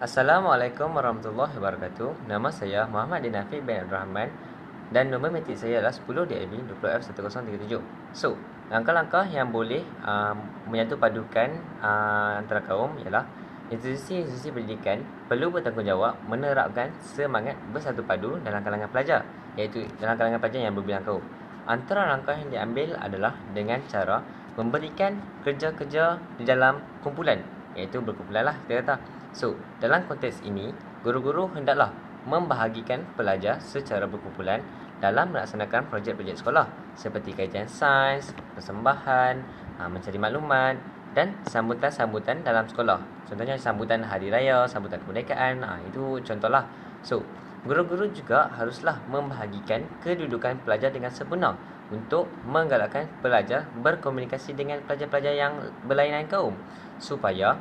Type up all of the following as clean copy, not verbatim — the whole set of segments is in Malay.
Assalamualaikum warahmatullahi wabarakatuh. Nama saya Muhammad Dinafi bin Abdul Rahman dan nombor matrik saya adalah 10 DIB 20F1037. So, langkah-langkah yang boleh menyatu padukan antara kaum ialah institusi-institusi pendidikan perlu bertanggungjawab menerapkan semangat bersatu padu dalam kalangan pelajar, iaitu dalam kalangan pelajar yang berbilang kaum. Antara langkah yang diambil adalah dengan cara memberikan kerja-kerja di dalam kumpulan, iaitu berkumpulan lah kita kata. So, dalam konteks ini, guru-guru hendaklah membahagikan pelajar secara berkumpulan dalam melaksanakan projek-projek sekolah seperti kajian sains, persembahan, mencari maklumat dan sambutan-sambutan dalam sekolah. Contohnya sambutan hari raya, sambutan kemerdekaan, itu contohlah. So, guru-guru juga haruslah membahagikan kedudukan pelajar dengan sebenar untuk menggalakkan pelajar berkomunikasi dengan pelajar-pelajar yang berlainan kaum supaya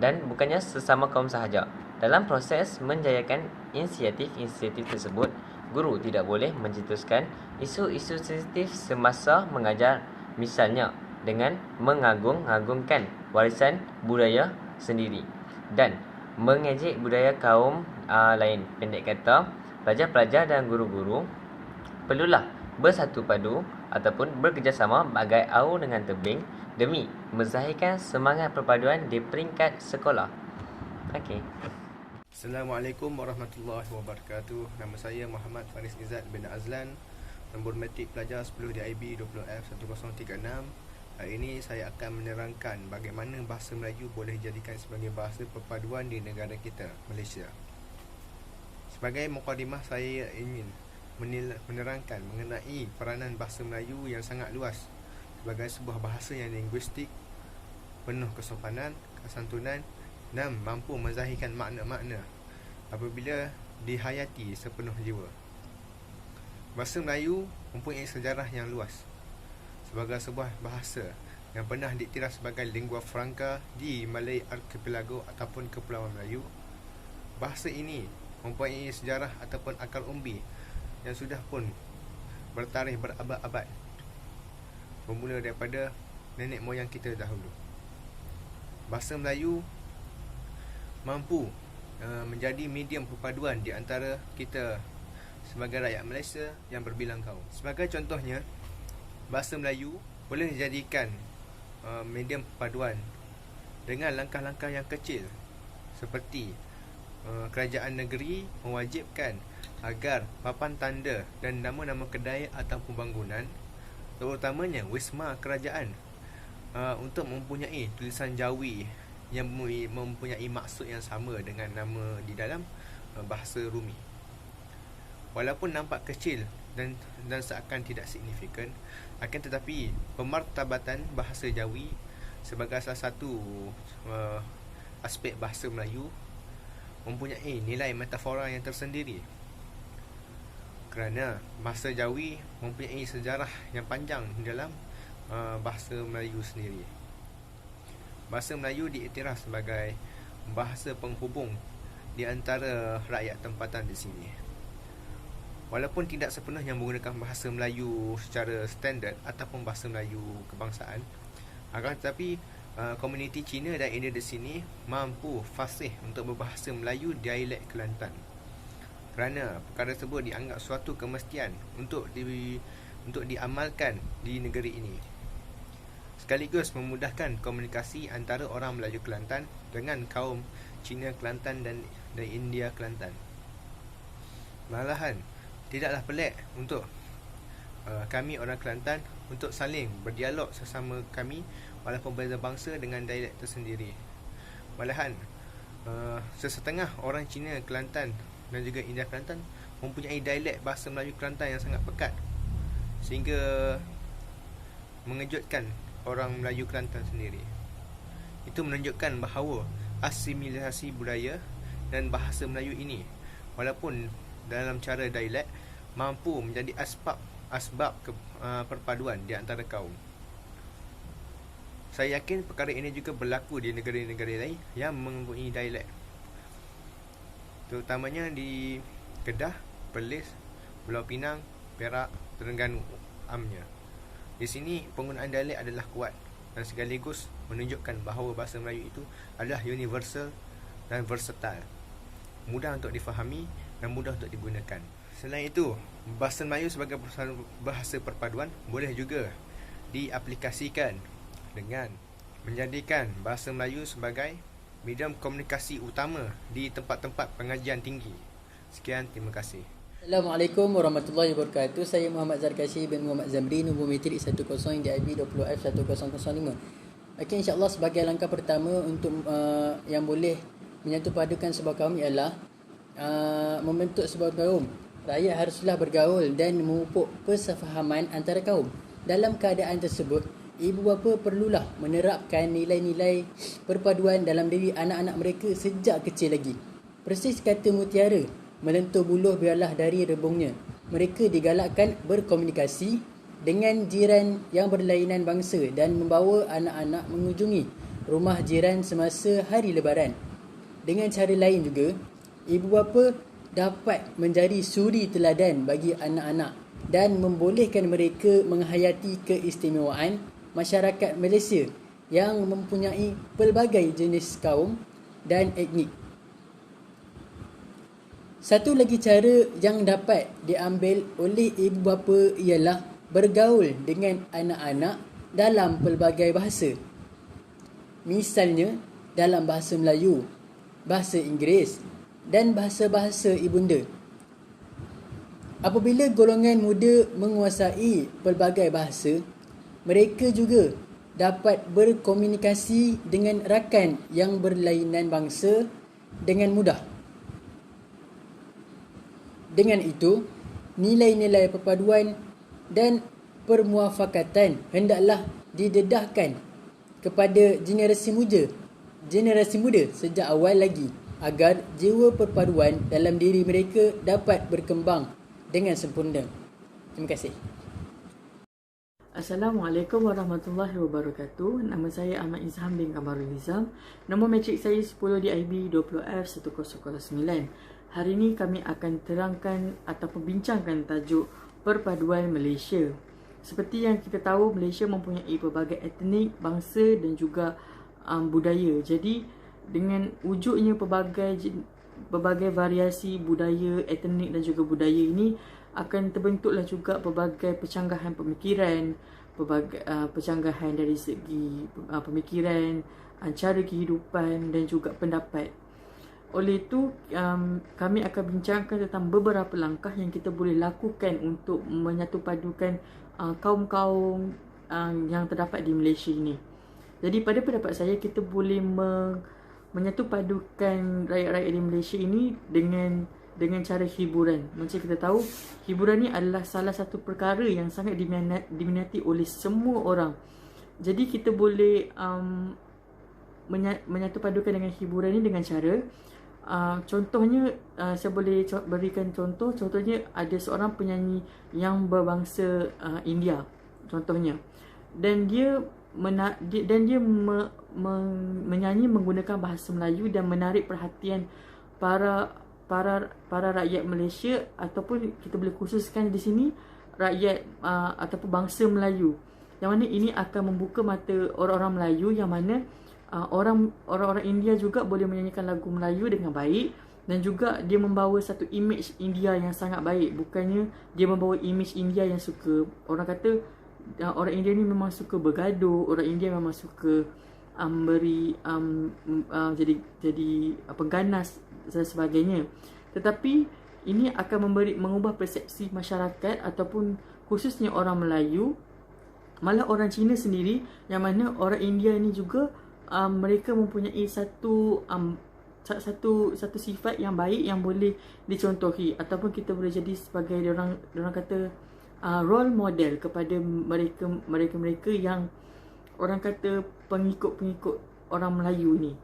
dan bukannya sesama kaum sahaja. Dalam proses menjayakan inisiatif-inisiatif tersebut, guru tidak boleh mencetuskan isu-isu sensitif semasa mengajar, misalnya dengan mengagung-agungkan warisan budaya sendiri dan mengejek budaya kaum lain. Pendek kata, pelajar-pelajar dan guru-guru perlulah bersatu padu ataupun bekerjasama bagai au dengan tebing demi menzahirkan semangat perpaduan di peringkat sekolah. Okey. Assalamualaikum warahmatullahi wabarakatuh. Nama saya Muhammad Faris Izzat bin Azlan. Nombor matrik pelajar 10 DIB 20F1036. Hari ini saya akan menerangkan bagaimana bahasa Melayu boleh dijadikan sebagai bahasa perpaduan di negara kita, Malaysia. Sebagai mukadimah, saya ingin menerangkan mengenai peranan bahasa Melayu yang sangat luas sebagai sebuah bahasa yang linguistik, penuh kesopanan, kesantunan dan mampu menzahirkan makna-makna apabila dihayati sepenuh jiwa. Bahasa Melayu mempunyai sejarah yang luas sebagai sebuah bahasa yang pernah diktiraf sebagai lingua franca di Malay Archipelago ataupun Kepulauan Melayu. Bahasa ini mempunyai sejarah ataupun akar umbi yang sudah pun bertarikh berabad-abad, bermula daripada nenek moyang kita dahulu. Bahasa Melayu mampu menjadi medium perpaduan di antara kita sebagai rakyat Malaysia yang berbilang kaum. Sebagai contohnya, bahasa Melayu boleh dijadikan medium perpaduan dengan langkah-langkah yang kecil, seperti kerajaan negeri mewajibkan agar papan tanda dan nama-nama kedai ataupun bangunan, terutamanya wisma kerajaan, untuk mempunyai tulisan Jawi yang mempunyai maksud yang sama dengan nama di dalam bahasa Rumi. Walaupun nampak kecil dan seakan tidak signifikan, akan tetapi pemartabatan bahasa Jawi sebagai salah satu aspek bahasa Melayu mempunyai nilai metafora yang tersendiri, kerana bahasa Jawi mempunyai sejarah yang panjang dalam bahasa Melayu sendiri. Bahasa Melayu diiktiraf sebagai bahasa penghubung di antara rakyat tempatan di sini. Walaupun tidak sepenuhnya menggunakan bahasa Melayu secara standard ataupun bahasa Melayu kebangsaan, akan tetapi komuniti Cina dan India di sini mampu fasih untuk berbahasa Melayu dialek Kelantan, kerana perkara tersebut dianggap suatu kemestian untuk diamalkan di negeri ini, sekaligus memudahkan komunikasi antara orang Melayu Kelantan dengan kaum Cina Kelantan dan India Kelantan. Malahan tidaklah pelik untuk kami orang Kelantan untuk saling berdialog sesama kami walaupun berbeza bangsa dengan dialek tersendiri. Malahan sesetengah orang Cina Kelantan dan juga India Kelantan mempunyai dialek bahasa Melayu Kelantan yang sangat pekat, sehingga mengejutkan orang Melayu Kelantan sendiri. Itu menunjukkan bahawa asimilasi budaya dan bahasa Melayu ini, walaupun dalam cara dialek, mampu menjadi asbab perpaduan di antara kaum. Saya yakin perkara ini juga berlaku di negara-negara lain yang mempunyai dialek, terutamanya di Kedah, Perlis, Pulau Pinang, Perak, Terengganu amnya. Di sini penggunaan dialek adalah kuat dan sekaligus menunjukkan bahawa bahasa Melayu itu adalah universal dan versatile, mudah untuk difahami dan mudah untuk digunakan. Selain itu, bahasa Melayu sebagai bahasa perpaduan boleh juga diaplikasikan dengan menjadikan bahasa Melayu sebagai medium komunikasi utama di tempat-tempat pengajian tinggi. Sekian, terima kasih. Assalamualaikum warahmatullahi wabarakatuh. Saya Muhammad Zarkashi bin Muhammad Zamri, nombor metrik 10 DIB 20F1005. Okey, insya-Allah sebagai langkah pertama untuk yang boleh menyatu padukan sebuah kaum ialah membentuk sebuah kaum. Rakyat haruslah bergaul dan memupuk persefahaman antara kaum. Dalam keadaan tersebut, ibu bapa perlulah menerapkan nilai-nilai perpaduan dalam diri anak-anak mereka sejak kecil lagi. Persis kata mutiara, melentur buluh biarlah dari rebungnya. Mereka digalakkan berkomunikasi dengan jiran yang berlainan bangsa dan membawa anak-anak mengunjungi rumah jiran semasa hari lebaran. Dengan cara lain juga, ibu bapa dapat menjadi suri teladan bagi anak-anak dan membolehkan mereka menghayati keistimewaan masyarakat Malaysia yang mempunyai pelbagai jenis kaum dan etnik. Satu lagi cara yang dapat diambil oleh ibu bapa ialah bergaul dengan anak-anak dalam pelbagai bahasa. Misalnya dalam bahasa Melayu, bahasa Inggeris dan bahasa-bahasa ibunda. Apabila golongan muda menguasai pelbagai bahasa, mereka juga dapat berkomunikasi dengan rakan yang berlainan bangsa dengan mudah. Dengan itu, nilai-nilai perpaduan dan permuafakatan hendaklah didedahkan kepada generasi muda sejak awal lagi agar jiwa perpaduan dalam diri mereka dapat berkembang dengan sempurna. Terima kasih. Assalamualaikum warahmatullahi wabarakatuh. Nama saya Ahmad Izham bin Kamarul Nizam. Nombor matrik saya 10 DIB 20F1009. Hari ini kami akan terangkan ataupun bincangkan tajuk perpaduan Malaysia. Seperti yang kita tahu, Malaysia mempunyai pelbagai etnik, bangsa dan juga budaya. Jadi dengan wujudnya pelbagai variasi budaya, etnik dan juga budaya ini, akan terbentuklah juga pelbagai pencanggahan pemikiran, pelbagai pencanggahan dari segi pemikiran, cara kehidupan dan juga pendapat. Oleh itu, kami akan bincangkan tentang beberapa langkah yang kita boleh lakukan untuk menyatupadukan kaum-kaum yang terdapat di Malaysia ini. Jadi pada pendapat saya, kita boleh menyatupadukan rakyat-rakyat di Malaysia ini dengan cara hiburan. Macam kita tahu, hiburan ni adalah salah satu perkara yang sangat diminati oleh semua orang. Jadi kita boleh menyatupadukan dengan hiburan ni dengan cara contohnya, saya boleh berikan contoh. Contohnya ada seorang penyanyi yang berbangsa India contohnya, dan dia menyanyi menggunakan bahasa Melayu dan menarik perhatian para rakyat Malaysia, ataupun kita boleh khususkan di sini rakyat ataupun bangsa Melayu, yang mana ini akan membuka mata orang-orang Melayu, yang mana orang-orang India juga boleh menyanyikan lagu Melayu dengan baik, dan juga dia membawa satu image India yang sangat baik. Bukannya dia membawa image India yang suka, orang kata orang India ni memang suka bergaduh, orang India memang suka jadi pengganas dan sebagainya. Tetapi ini akan mengubah persepsi masyarakat ataupun khususnya orang Melayu, malah orang Cina sendiri, yang mana orang India ni juga mereka mempunyai satu sifat yang baik yang boleh dicontohi, ataupun kita boleh jadi sebagai orang kata role model kepada mereka yang orang kata pengikut orang Melayu ni.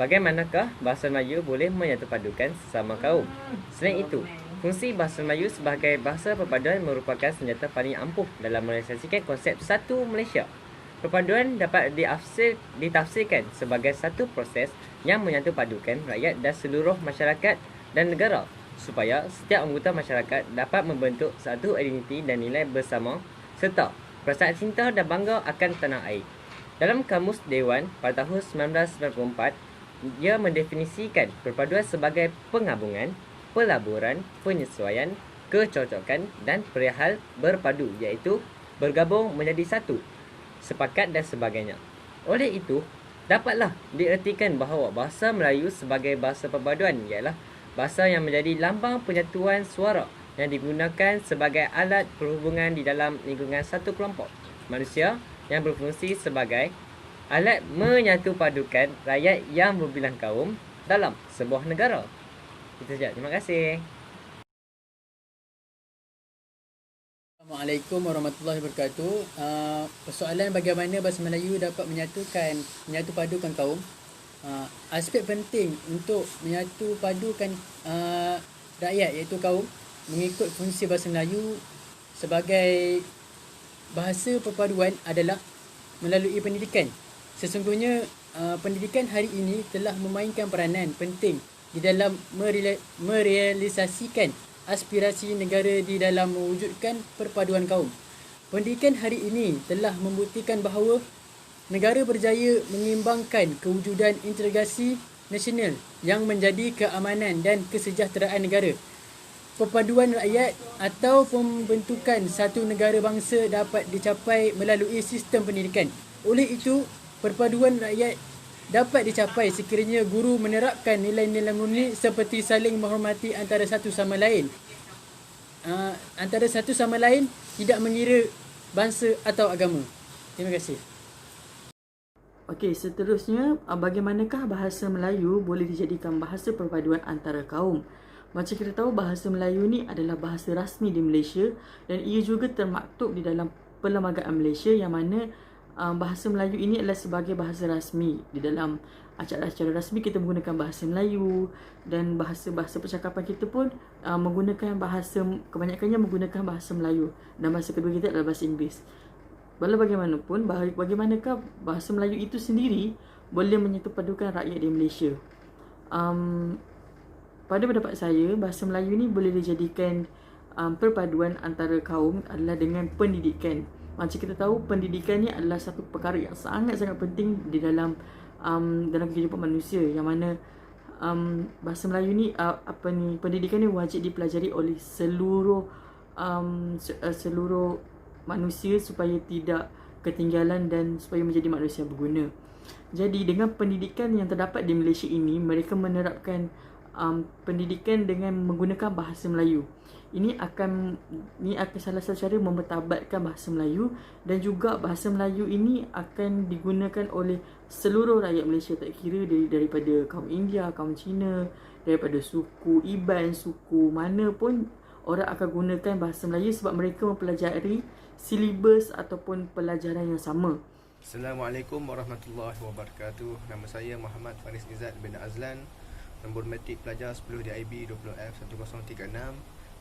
Bagaimanakah bahasa Melayu boleh menyatupadukan sesama kaum? Selain itu, fungsi bahasa Melayu sebagai bahasa perpaduan merupakan senjata paling ampuh dalam merealisasikan konsep satu Malaysia. Perpaduan dapat ditafsirkan sebagai satu proses yang menyatupadukan rakyat dan seluruh masyarakat dan negara, supaya setiap anggota masyarakat dapat membentuk satu identiti dan nilai bersama, serta perasaan cinta dan bangga akan tanah air. Dalam Kamus Dewan pada tahun 1994, ia mendefinisikan perpaduan sebagai penggabungan, pelaburan, penyesuaian, kecocokan dan perihal berpadu, iaitu bergabung menjadi satu, sepakat dan sebagainya. Oleh itu, dapatlah diertikan bahawa bahasa Melayu sebagai bahasa perpaduan ialah bahasa yang menjadi lambang penyatuan suara yang digunakan sebagai alat perhubungan di dalam lingkungan satu kelompok manusia yang berfungsi sebagai alat menyatupadukan rakyat yang berbilang kaum dalam sebuah negara. Itu saja. Terima kasih. Assalamualaikum warahmatullahi wabarakatuh. Persoalan bagaimana bahasa Melayu dapat menyatupadukan kaum. Aspek penting untuk menyatupadukan rakyat iaitu kaum mengikut fungsi bahasa Melayu sebagai bahasa perpaduan adalah melalui pendidikan. Sesungguhnya pendidikan hari ini telah memainkan peranan penting di dalam merealisasikan aspirasi negara di dalam mewujudkan perpaduan kaum. Pendidikan hari ini telah membuktikan bahawa negara berjaya mengimbangkan kewujudan integrasi nasional yang menjadi keamanan dan kesejahteraan negara. Perpaduan rakyat atau pembentukan satu negara bangsa dapat dicapai melalui sistem pendidikan. Oleh itu, perpaduan rakyat dapat dicapai sekiranya guru menerapkan nilai-nilai murni seperti saling menghormati antara satu sama lain. Tidak mengira bangsa atau agama. Terima kasih. Okey, seterusnya, bagaimanakah bahasa Melayu boleh dijadikan bahasa perpaduan antara kaum? Macam kita tahu, bahasa Melayu ni adalah bahasa rasmi di Malaysia dan ia juga termaktub di dalam Perlembagaan Malaysia yang mana bahasa Melayu ini adalah sebagai bahasa rasmi. Di dalam acara-acara rasmi kita menggunakan bahasa Melayu dan bahasa-bahasa percakapan kita pun kebanyakannya menggunakan bahasa Melayu dan bahasa kedua kita adalah bahasa Inggeris. Walau bagaimanapun, bagaimanakah bahasa Melayu itu sendiri boleh menyatupadukan rakyat di Malaysia? Pada pendapat saya, bahasa Melayu ni boleh dijadikan perpaduan antara kaum adalah dengan pendidikan. Macam kita tahu, pendidikan ni adalah satu perkara yang sangat-sangat penting di dalam kehidupan manusia, yang mana bahasa Melayu ni pendidikan ni wajib dipelajari oleh seluruh manusia supaya tidak ketinggalan dan supaya menjadi manusia berguna. Jadi dengan pendidikan yang terdapat di Malaysia ini, mereka menerapkan pendidikan dengan menggunakan bahasa Melayu. Ini akan salah satu cara mempertabatkan bahasa Melayu, dan juga bahasa Melayu ini akan digunakan oleh seluruh rakyat Malaysia, tak kira daripada kaum India, kaum Cina, daripada suku Iban, suku mana pun orang akan gunakan bahasa Melayu sebab mereka mempelajari silibus ataupun pelajaran yang sama. Assalamualaikum warahmatullahi wabarakatuh. Nama saya Muhammad Faris Izzat bin Azlan, nombor matrik pelajar 10 DIB 20F1036.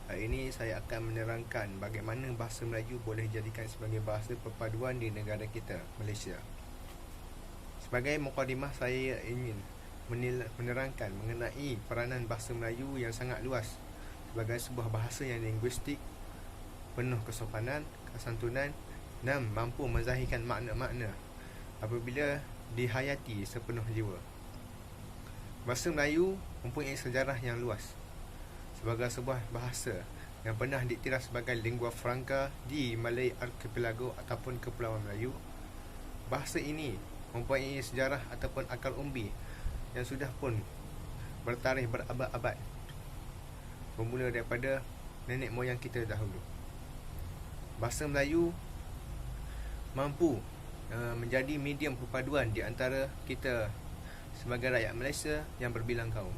Hari ini saya akan menerangkan bagaimana bahasa Melayu boleh dijadikan sebagai bahasa perpaduan di negara kita, Malaysia. Sebagai mukadimah, saya ingin menerangkan mengenai peranan bahasa Melayu yang sangat luas sebagai sebuah bahasa yang linguistik, penuh kesopanan, kesantunan dan mampu menzahirkan makna-makna apabila dihayati sepenuh jiwa. Bahasa Melayu mempunyai sejarah yang luas sebagai sebuah bahasa yang pernah dikira sebagai lingua franca di Malay Archipelago ataupun Kepulauan Melayu. Bahasa ini mempunyai sejarah ataupun akar umbi yang sudah pun bertarikh berabad-abad, bermula daripada nenek moyang kita dahulu. Bahasa Melayu mampu menjadi medium perpaduan di antara kita sebagai rakyat Malaysia yang berbilang kaum.